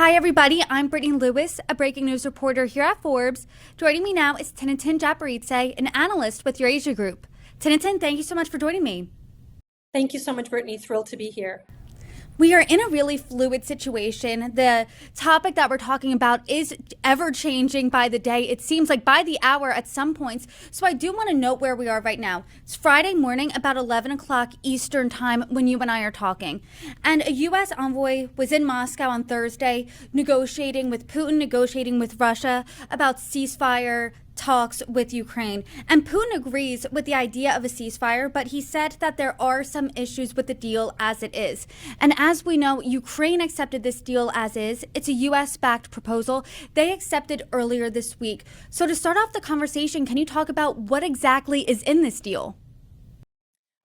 Hi, everybody. I'm Brittany Lewis, a breaking news reporter here at Forbes. Joining me now is Tinatin Japaridze, an analyst with Eurasia Group. Tinatin, thank you so much for joining me. Thank you so much, Brittany. Thrilled to be here. We are in a really fluid situation. The topic that we're talking about is ever changing by the day. It seems like by the hour at some points. So I do want to note where we are right now. It's Friday morning, about 11 o'clock Eastern time when you and I are talking. And a U.S. envoy was in Moscow on Thursday negotiating with Putin, negotiating with Russia about ceasefire talks with Ukraine. And Putin agrees with the idea of a ceasefire, but he said that there are some issues with the deal as it is. And as we know, Ukraine accepted this deal as is. It's a U.S.-backed proposal. They accepted earlier this week. So to start off the conversation, can you talk about what exactly is in this deal?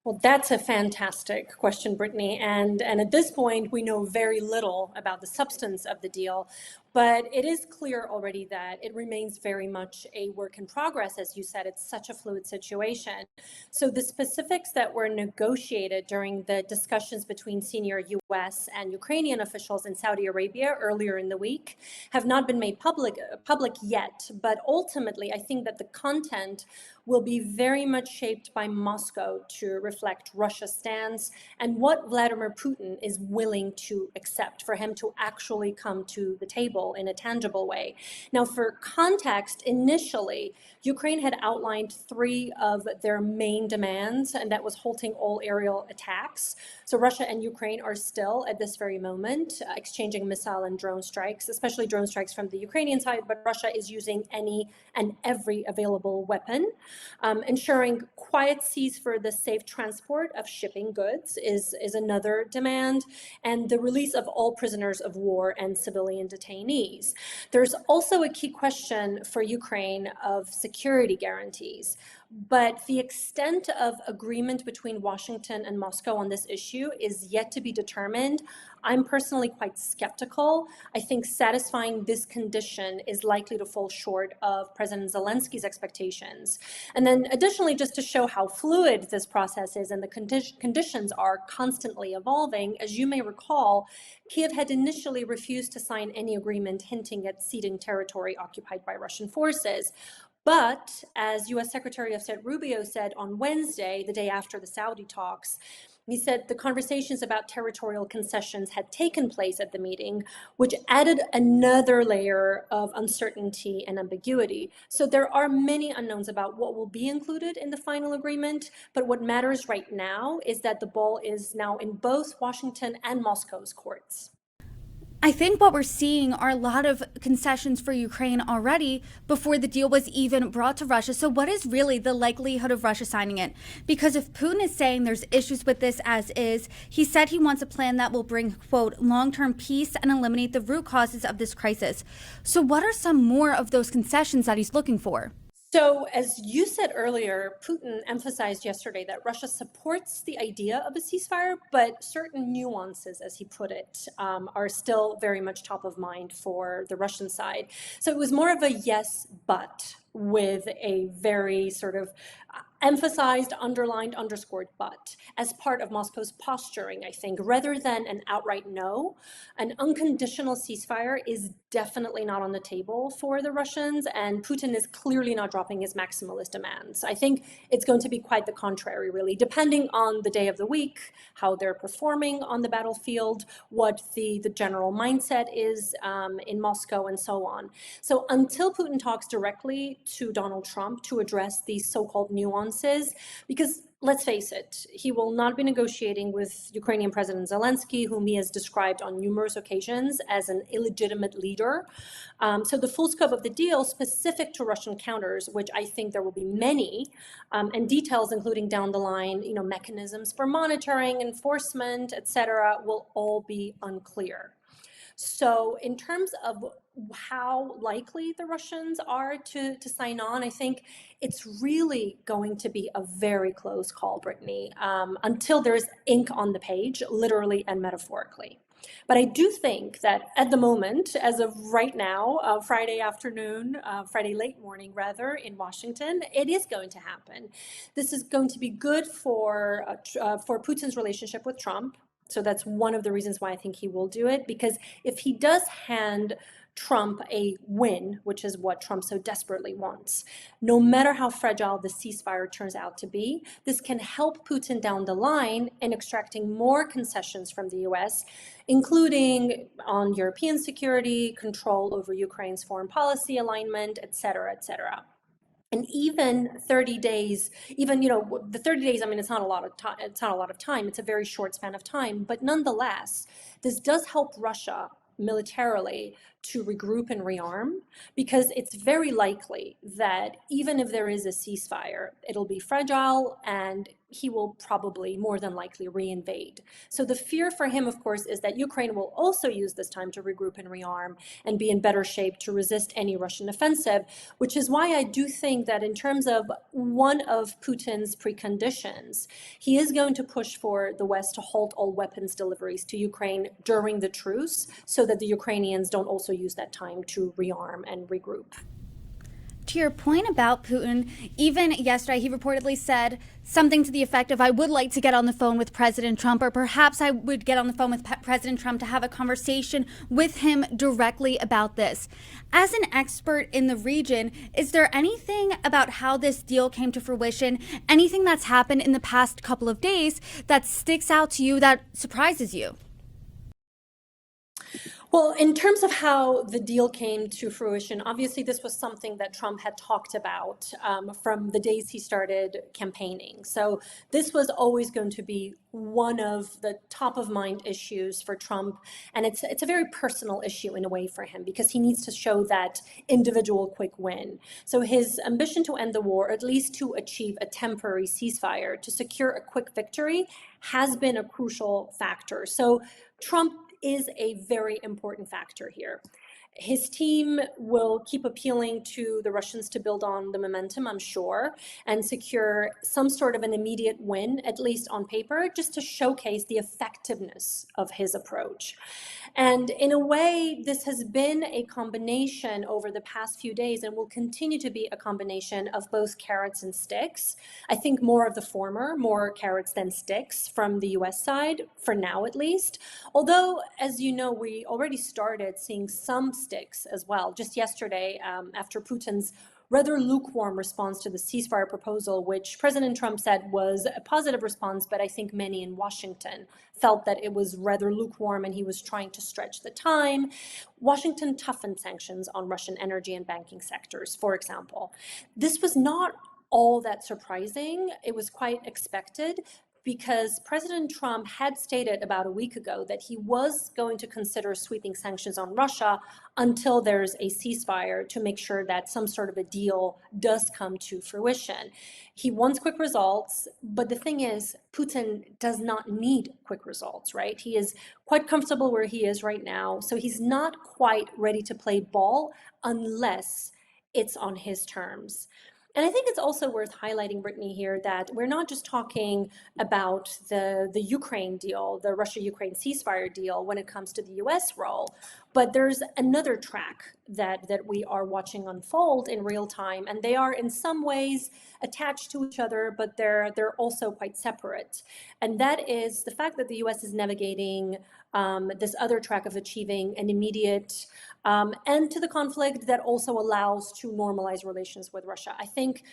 Well, that's a fantastic question, Brittany. And at this point, we know very little about the substance of the deal. But it is clear already that it remains very much a work in progress. As you said, it's such a fluid situation. So the specifics that were negotiated during the discussions between senior U.S. and Ukrainian officials in Saudi Arabia earlier in the week have not been made public yet. But ultimately, I think that the content will be very much shaped by Moscow to reflect Russia's stance and what Vladimir Putin is willing to accept for him to actually come to the table in a tangible way. Now, for context, initially, Ukraine had outlined three of their main demands, and that was halting all aerial attacks. So Russia and Ukraine are still, at this very moment, exchanging missile and drone strikes, especially drone strikes from the Ukrainian side, but Russia is using any and every available weapon. Ensuring quiet seas for the safe transport of shipping goods is another demand, and the release of all prisoners of war and civilian detainees. There's also a key question for Ukraine of security guarantees. But the extent of agreement between Washington and Moscow on this issue is yet to be determined. I'm personally quite skeptical. I think satisfying this condition is likely to fall short of President Zelensky's expectations. And then additionally, just to show how fluid this process is and the conditions are constantly evolving, as you may recall, Kiev had initially refused to sign any agreement hinting at ceding territory occupied by Russian forces. But as U.S. Secretary of State Rubio said on Wednesday, the day after the Saudi talks, he said the conversations about territorial concessions had taken place at the meeting, which added another layer of uncertainty and ambiguity. So there are many unknowns about what will be included in the final agreement, but what matters right now is that the ball is now in both Washington and Moscow's courts. I think what we're seeing are a lot of concessions for Ukraine already before the deal was even brought to Russia. So what is really the likelihood of Russia signing it? Because if Putin is saying there's issues with this as is, he said he wants a plan that will bring, quote, long-term peace and eliminate the root causes of this crisis. So what are some more of those concessions that he's looking for? So, as you said earlier, Putin emphasized yesterday that Russia supports the idea of a ceasefire, but certain nuances, as he put it, are still very much top of mind for the Russian side. So it was more of a yes, but with a very sort of emphasized, underlined, underscored but as part of Moscow's posturing, I think, rather than an outright no. An unconditional ceasefire is definitely not on the table for the Russians, and Putin is clearly not dropping his maximalist demands. I think it's going to be quite the contrary, really, depending on the day of the week, how they're performing on the battlefield, what the general mindset is in Moscow, and so on. So until Putin talks directly to Donald Trump to address these so-called nuances, because let's face it, he will not be negotiating with Ukrainian President Zelensky, whom he has described on numerous occasions as an illegitimate leader. So the full scope of the deal specific to Russian counters, which I think there will be many, and details including down the line, mechanisms for monitoring, enforcement, etc., will all be unclear. So in terms of how likely the Russians are to sign on, I think it's really going to be a very close call, Brittany, until there's ink on the page, literally and metaphorically. But I do think that at the moment, as of right now, Friday afternoon, Friday late morning rather, in Washington, it is going to happen. This is going to be good for Putin's relationship with Trump. So that's one of the reasons why I think he will do it, because if he does hand Trump a win, which is what Trump so desperately wants, no matter how fragile the ceasefire turns out to be, this can help Putin down the line in extracting more concessions from the US, including on European security, control over Ukraine's foreign policy alignment, et cetera, et cetera. And even 30 days, even, the 30 days, I mean, it's not a lot of time. It's not a lot of time. It's a very short span of time. But nonetheless, this does help Russia militarily to regroup and rearm, because it's very likely that even if there is a ceasefire, it'll be fragile and he will probably more than likely reinvade. So the fear for him, of course, is that Ukraine will also use this time to regroup and rearm and be in better shape to resist any Russian offensive, which is why I do think that in terms of one of Putin's preconditions, he is going to push for the West to halt all weapons deliveries to Ukraine during the truce, so that the Ukrainians don't also use that time to rearm and regroup. To your point about Putin, even yesterday he reportedly said something to the effect of, I would like to get on the phone with President Trump, or perhaps I would get on the phone with President Trump to have a conversation with him directly about this. As an expert in the region, is there anything about how this deal came to fruition, anything that's happened in the past couple of days that sticks out to you, that surprises you? Well, in terms of how the deal came to fruition, obviously this was something that Trump had talked about from the days he started campaigning. So this was always going to be one of the top of mind issues for Trump. And it's a very personal issue in a way for him, because he needs to show that individual quick win. So his ambition to end the war, at least to achieve a temporary ceasefire, to secure a quick victory, has been a crucial factor. So Trump is a very important factor here. His team will keep appealing to the Russians to build on the momentum, I'm sure, and secure some sort of an immediate win, at least on paper, just to showcase the effectiveness of his approach. And in a way, this has been a combination over the past few days, and will continue to be a combination of both carrots and sticks. I think more of the former, more carrots than sticks from the US side, for now at least. Although, as you know, we already started seeing some sticks as well. Just yesterday, after Putin's rather lukewarm response to the ceasefire proposal, which President Trump said was a positive response, but I think many in Washington felt that it was rather lukewarm and he was trying to stretch the time. Washington toughened sanctions on Russian energy and banking sectors, for example. This was not all that surprising. It was quite expected, because President Trump had stated about a week ago that he was going to consider sweeping sanctions on Russia until there's a ceasefire, to make sure that some sort of a deal does come to fruition. He wants quick results, but the thing is, Putin does not need quick results, right? He is quite comfortable where he is right now, so he's not quite ready to play ball unless it's on his terms. And I think it's also worth highlighting, Brittany, here, that we're not just talking about the Ukraine deal, the Russia-Ukraine ceasefire deal, when it comes to the US role, but there's another track that we are watching unfold in real time, and they are in some ways attached to each other, but they're also quite separate. And that is the fact that the US is navigating this other track of achieving an immediate end to the conflict that also allows to normalize relations with Russia. I think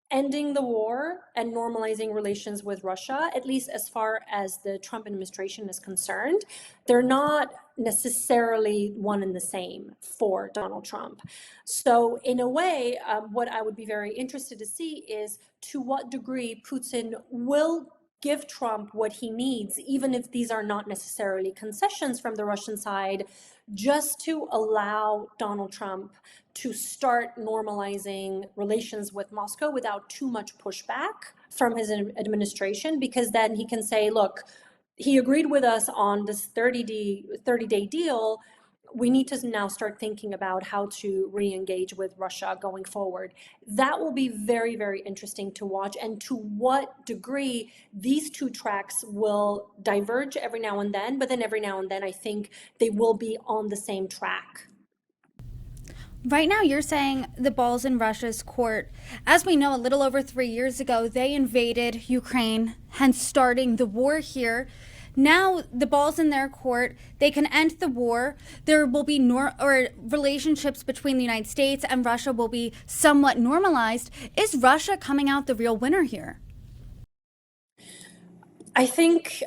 ending the war and normalizing relations with Russia, at least as far as the Trump administration is concerned, they're not necessarily one and the same for Donald Trump. So in a way, what I would be very interested to see is to what degree Putin will give Trump what he needs, even if these are not necessarily concessions from the Russian side, just to allow Donald Trump to start normalizing relations with Moscow without too much pushback from his administration, because then he can say, look, he agreed with us on this 30-day deal. We need to now start thinking about how to re-engage with Russia going forward. That will be very, very interesting to watch, and to what degree these two tracks will diverge every now and then, but then every now and then I think they will be on the same track. Right now, you're saying the ball's in Russia's court. As we know, a little over 3 years ago, they invaded Ukraine, hence starting the war here. Now the ball's in their court. They can end the war. There will be relationships between the United States and Russia will be somewhat normalized. Is Russia coming out the real winner here? I think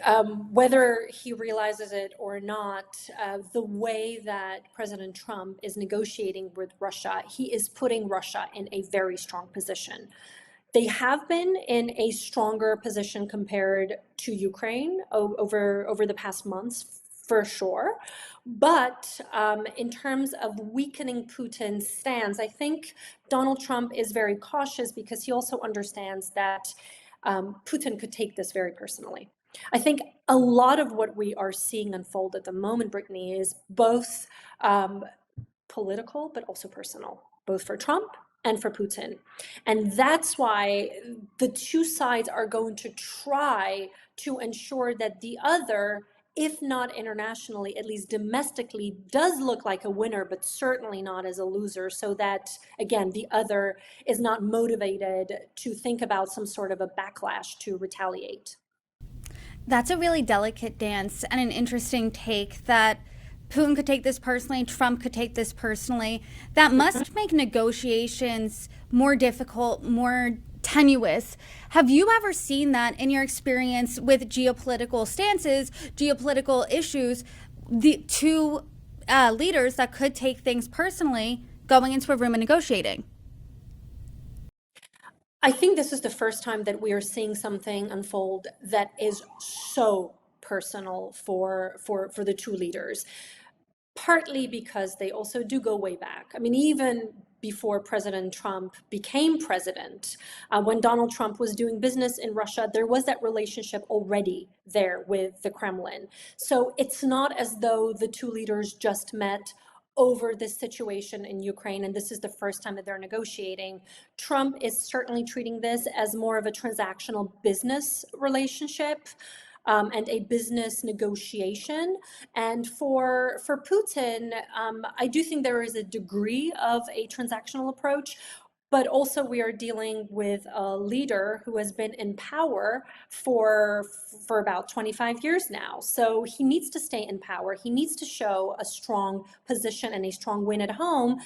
whether he realizes it or not, the way that President Trump is negotiating with Russia, he is putting Russia in a very strong position. They have been in a stronger position compared to Ukraine over the past months, for sure. But in terms of weakening Putin's stance, I think Donald Trump is very cautious because he also understands that Putin could take this very personally. I think a lot of what we are seeing unfold at the moment, Brittany, is both political but also personal, both for Trump and for Putin. And that's why the two sides are going to try to ensure that the other, if not internationally, at least domestically, does look like a winner, but certainly not as a loser, so that, again, the other is not motivated to think about some sort of a backlash to retaliate. That's a really delicate dance and an interesting take that Putin could take this personally, Trump could take this personally. That must make negotiations more difficult, more tenuous. Have you ever seen that in your experience with geopolitical stances, geopolitical issues, the two leaders that could take things personally going into a room and negotiating? I think this is the first time that we are seeing something unfold that is so personal for the two leaders. Partly because they also do go way back. I mean, even before President Trump became president, when Donald Trump was doing business in Russia, there was that relationship already there with the Kremlin. So it's not as though the two leaders just met over this situation in Ukraine, and this is the first time that they're negotiating. Trump is certainly treating this as more of a transactional business relationship. And a business negotiation. And for Putin, I do think there is a degree of a transactional approach, but also we are dealing with a leader who has been in power for about 25 years now. So he needs to stay in power. He needs to show a strong position and a strong win at home,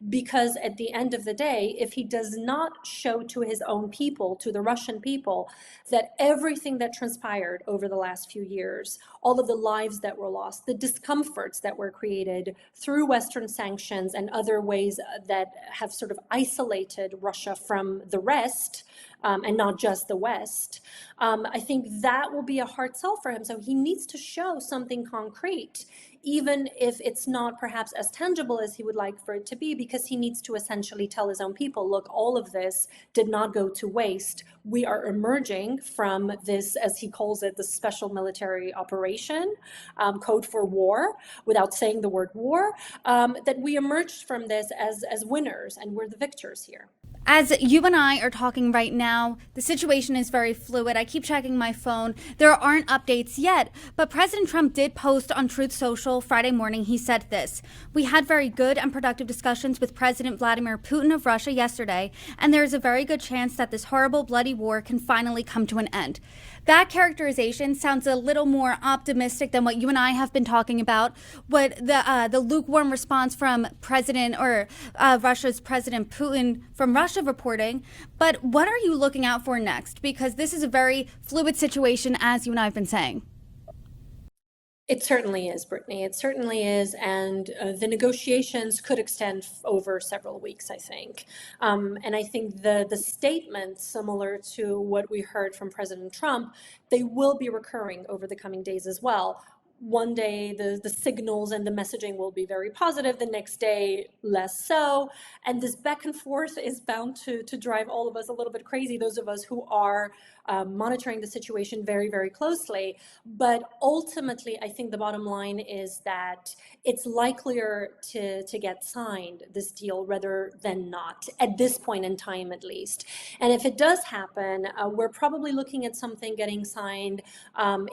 because at the end of the day, if he does not show to his own people, to the Russian people, that everything that transpired over the last few years, all of the lives that were lost, the discomforts that were created through Western sanctions and other ways that have sort of isolated Russia from the rest, and not just the West, I think that will be a hard sell for him. So he needs to show something concrete, even if it's not perhaps as tangible as he would like for it to be, because he needs to essentially tell his own people, look, all of this did not go to waste. We are emerging from this, as he calls it, the special military operation, code for war, without saying the word war, that we emerged from this as winners, and we're the victors here. As you and I are talking right now, the situation is very fluid. I keep checking my phone. There aren't updates yet, but President Trump did post on Truth Social Friday morning. He said this: "We had very good and productive discussions with President Vladimir Putin of Russia yesterday, and there is a very good chance that this horrible, bloody war can finally come to an end." That characterization sounds a little more optimistic than what you and I have been talking about. What the lukewarm response from Russia's President Putin from Russia reporting. But what are you looking out for next? Because this is a very fluid situation, as you and I have been saying. It certainly is, Brittany. It certainly is. And the negotiations could extend over several weeks, I think. And I think the statements, similar to what we heard from President Trump, they will be recurring over the coming days as well. One day the signals and the messaging will be very positive, the next day less so. And this back and forth is bound to drive all of us a little bit crazy, those of us who are monitoring the situation very, very closely. But ultimately, I think the bottom line is that it's likelier to get signed, this deal, rather than not, at this point in time at least. And if it does happen, we're probably looking at something getting signed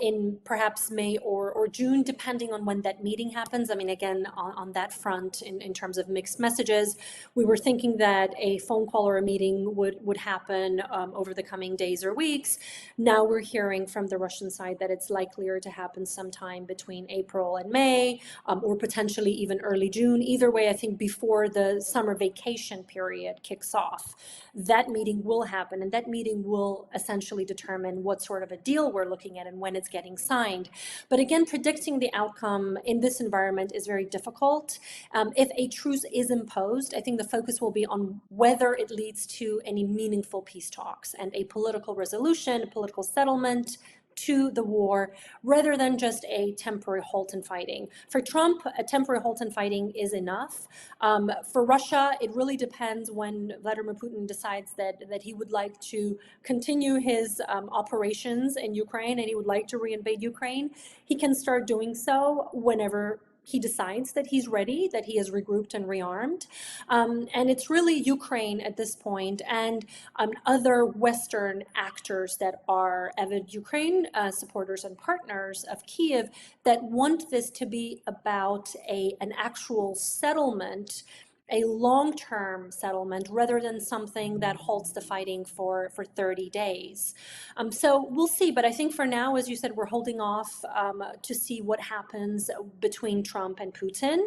in perhaps May or June, depending on when that meeting happens. I mean, again, on that front, in terms of mixed messages, we were thinking that a phone call or a meeting would happen over the coming days or weeks. weeks. Now we're hearing from the Russian side that it's likelier to happen sometime between April and May, or potentially even early June. Either way, I think before the summer vacation period kicks off, that meeting will happen, and that meeting will essentially determine what sort of a deal we're looking at and when it's getting signed. But again, predicting the outcome in this environment is very difficult. If a truce is imposed, I think the focus will be on whether it leads to any meaningful peace talks and a political resolution, a political settlement to the war, rather than just a temporary halt in fighting. For Trump, a temporary halt in fighting is enough. For Russia, it really depends when Vladimir Putin decides that he would like to continue his operations in Ukraine and he would like to reinvade Ukraine. He can start doing so whenever he decides that he's ready, that he has regrouped and rearmed. And it's really Ukraine at this point and other Western actors that are avid Ukraine supporters and partners of Kiev that want this to be about an actual settlement, a long-term settlement, rather than something that halts the fighting for 30 days. So we'll see. But I think for now, as you said, we're holding off to see what happens between Trump and Putin.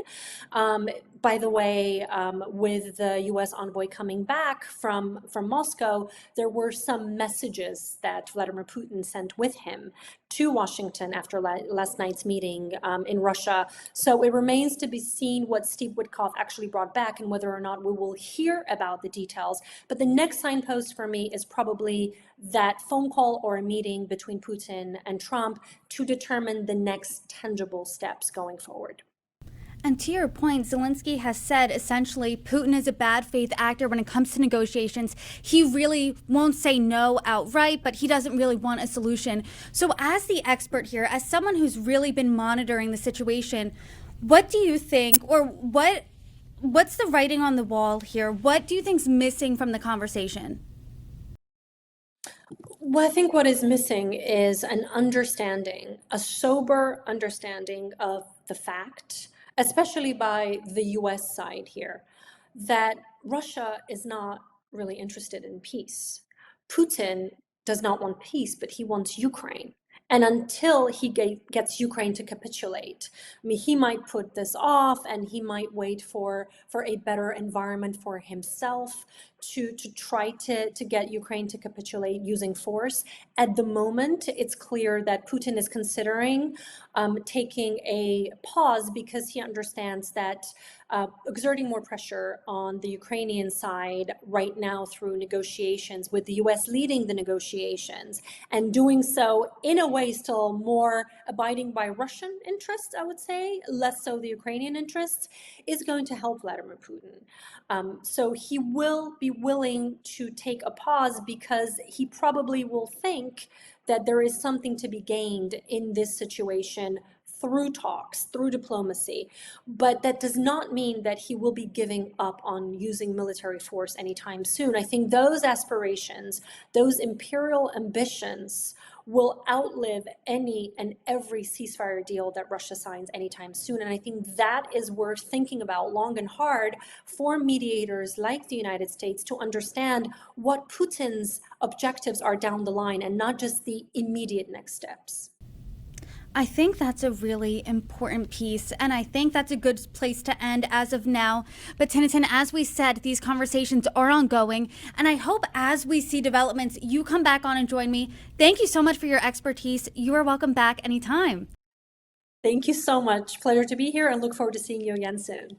By the way, with the U.S. envoy coming back from Moscow, there were some messages that Vladimir Putin sent with him to Washington after last night's meeting in Russia. So it remains to be seen what Steve Witkoff actually brought back and whether or not we will hear about the details. But the next signpost for me is probably that phone call or a meeting between Putin and Trump to determine the next tangible steps going forward. And to your point, Zelensky has said essentially Putin is a bad faith actor when it comes to negotiations. He really won't say no outright, but he doesn't really want a solution. So as the expert here, as someone who's really been monitoring the situation, what do you think, or what's the writing on the wall here? What do you think's missing from the conversation? Well, I think what is missing is an understanding, a sober understanding of the fact, especially by the US side here, that Russia is not really interested in peace. Putin does not want peace, but he wants Ukraine. And until he gets Ukraine to capitulate, I mean, he might put this off and he might wait for a better environment for himself to try to get Ukraine to capitulate using force. At the moment, it's clear that Putin is considering taking a pause because he understands that exerting more pressure on the Ukrainian side right now through negotiations, with the US leading the negotiations, and doing so in a way still more abiding by Russian interests, I would say, less so the Ukrainian interests, is going to help Vladimir Putin. So he will be willing to take a pause because he probably will think that there is something to be gained in this situation through talks, through diplomacy. But that does not mean that he will be giving up on using military force anytime soon. I think those aspirations, those imperial ambitions, will outlive any and every ceasefire deal that Russia signs anytime soon. And I think that is worth thinking about long and hard for mediators like the United States to understand what Putin's objectives are down the line and not just the immediate next steps. I think that's a really important piece, and I think that's a good place to end as of now. But Tinatin, as we said, these conversations are ongoing, and I hope as we see developments, you come back on and join me. Thank you so much for your expertise. You are welcome back anytime. Thank you so much. Pleasure to be here and look forward to seeing you again soon.